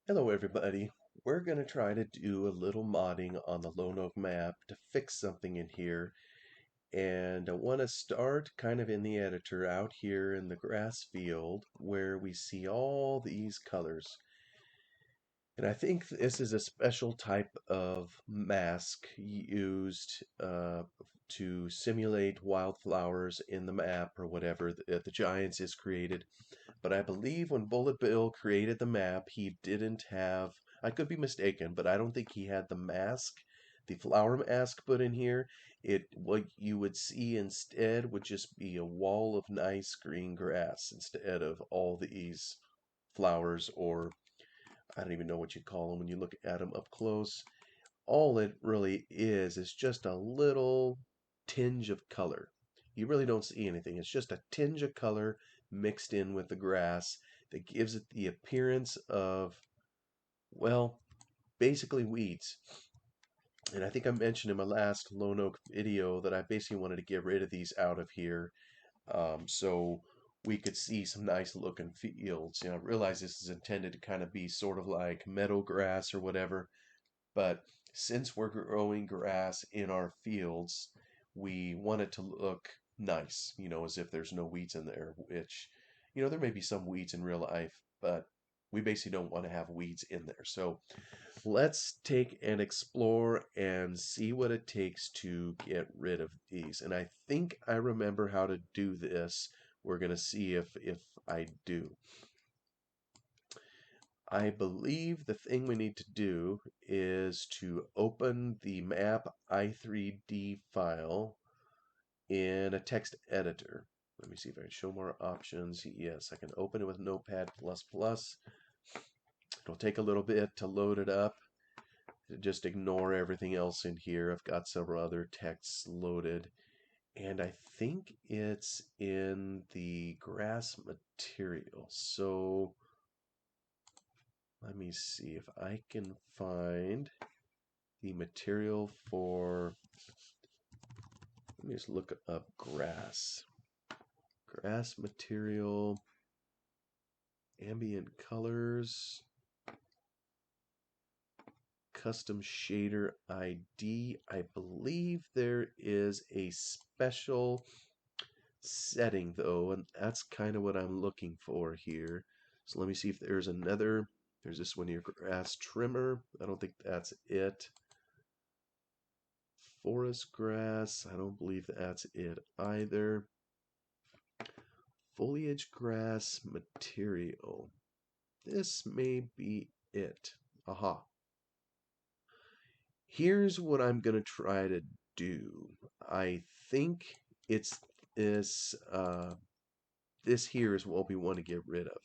Hello everybody. We're going to try to do a little modding on the Lone Oak map to fix something in here. And I want to start kind of in the editor out here in the grass field where we see all these colors. And I think this is a special type of mask used to simulate wildflowers in the map or whatever the Giants is created. But I believe when Bullet Bill created the map, he didn't have, I could be mistaken, but I don't think he had the mask, the flower mask put in here. What you would see instead would just be a wall of nice green grass instead of all these flowers, or I don't even know what you call them when you look at them up close. All it really is just a little tinge of color. You really don't see anything. It's just a tinge of color mixed in with the grass that gives it the appearance of, well, basically weeds. And I think I mentioned in my last Lone Oak video that I basically wanted to get rid of these out of here, so we could see some nice looking fields. I realize this is intended to kind of be sort of like meadow grass or whatever, but since we're growing grass in our fields, we want it to look nice, as if there's no weeds in there, which, there may be some weeds in real life, but we basically don't want to have weeds in there. So let's take and explore and see what it takes to get rid of these. And I think I remember how to do this. We're going to see if I do. I believe the thing we need to do is to open the map i3D file in a text editor. Let me see if I can show more options. Yes, I can open it with Notepad++. It'll take a little bit to load it up. Just ignore everything else in here. I've got several other texts loaded. And I think it's in the grass material. So let me see if I can find the material for, let me just look up grass. Grass material, ambient colors, custom shader ID. I believe there is a special setting though, and that's kind of what I'm looking for here. So let me see if there's another. There's this one here, grass trimmer. I don't think that's it. Forest grass. I don't believe that's it either. Foliage grass material. This may be it. Aha. Here's what I'm going to try to do. I think it's this here is what we want to get rid of.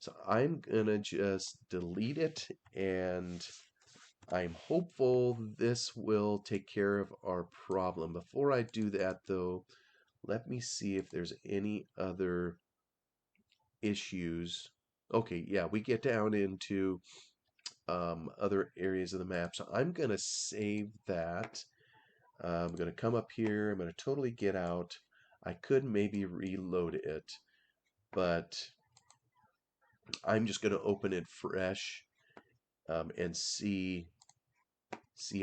So I'm gonna just delete it, and I'm hopeful this will take care of our problem. Before I do that though, let me see if there's any other issues. Okay, yeah, we get down into other areas of the map. So I'm gonna save that. I'm gonna come up here. I'm gonna totally get out. I could maybe reload it, but I'm just going to open it fresh and see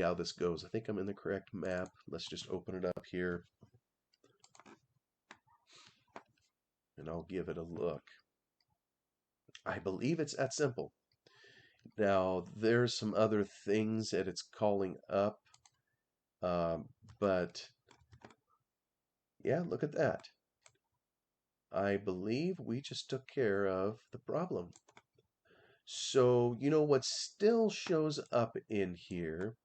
how this goes. I think I'm in the correct map. Let's just open it up here, and I'll give it a look. I believe it's that simple. Now, there's some other things that it's calling up, but yeah, look at that. I believe we just took care of the problem. So, what still shows up in here,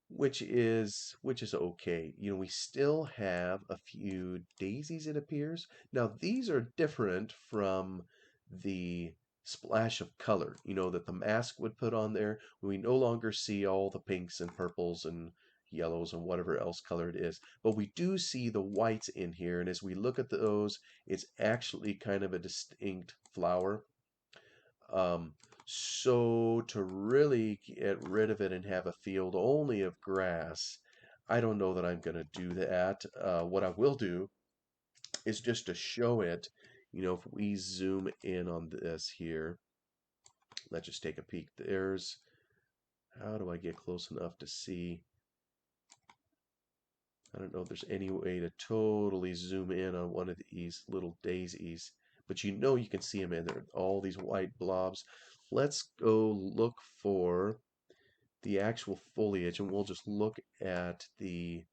which is okay. We still have a few daisies, it appears. Now these are different from the splash of color, that the mask would put on there. We no longer see all the pinks and purples and yellows and whatever else color it is, but we do see the whites in here, and as we look at those, it's actually kind of a distinct flower. So to really get rid of it and have a field only of grass, I don't know that I'm going to do that. What I will do is just to show it, if we zoom in on this here, let's just take a peek. There's, how do I get close enough to see? I don't know if there's any way to totally zoom in on one of these little daisies, but you know you can see them in there, all these white blobs. Let's go look for the actual foliage, and we'll just look at the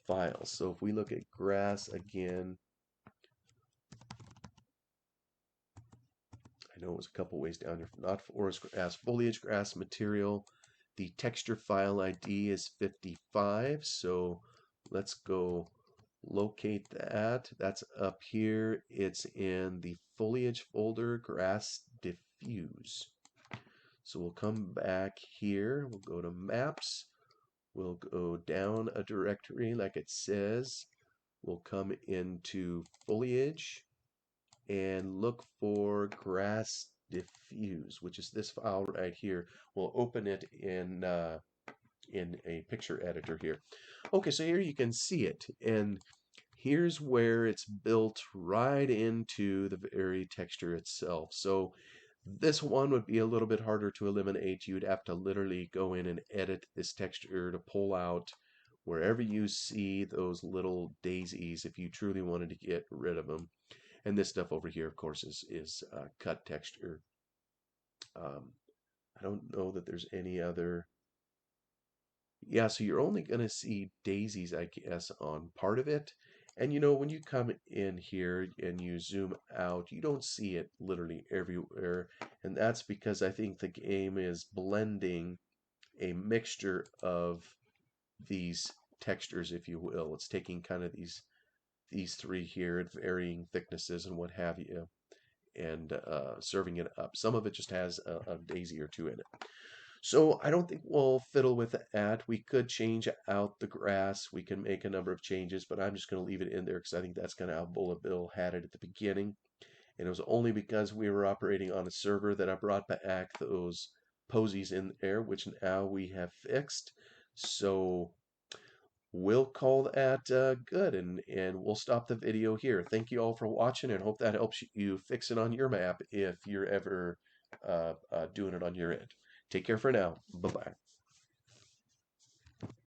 files. So if we look at grass again, I know it was a couple ways down here, not forest grass, foliage, grass material. The texture file ID is 55, so let's go locate that. That's up here. It's in the foliage folder, grass diffuse. So we'll come back here. We'll go to maps. We'll go down a directory like it says. We'll come into foliage and look for grass diffuse, which is this file right here. We'll open it in a picture editor here. Okay, so here you can see it, and here's where it's built right into the very texture itself. So this one would be a little bit harder to eliminate. You'd have to literally go in and edit this texture to pull out wherever you see those little daisies if you truly wanted to get rid of them. And this stuff over here, of course, is cut texture. Um, I don't know that there's any other. Yeah, so you're only going to see daisies, I guess, on part of it. And you know, when you come in here and you zoom out, you don't see it literally everywhere. And that's because I think the game is blending a mixture of these textures, if you will. It's taking kind of these three here at varying thicknesses and what have you, and serving it up. Some of it just has a daisy or two in it. So I don't think we'll fiddle with that. We could change out the grass. We can make a number of changes, but I'm just going to leave it in there because I think that's kind of how Bullet Bill had it at the beginning. And it was only because we were operating on a server that I brought back those posies in there, which now we have fixed. So we'll call that good, and we'll stop the video here. Thank you all for watching, and hope that helps you fix it on your map if you're ever doing it on your end. Take care for now. Bye bye.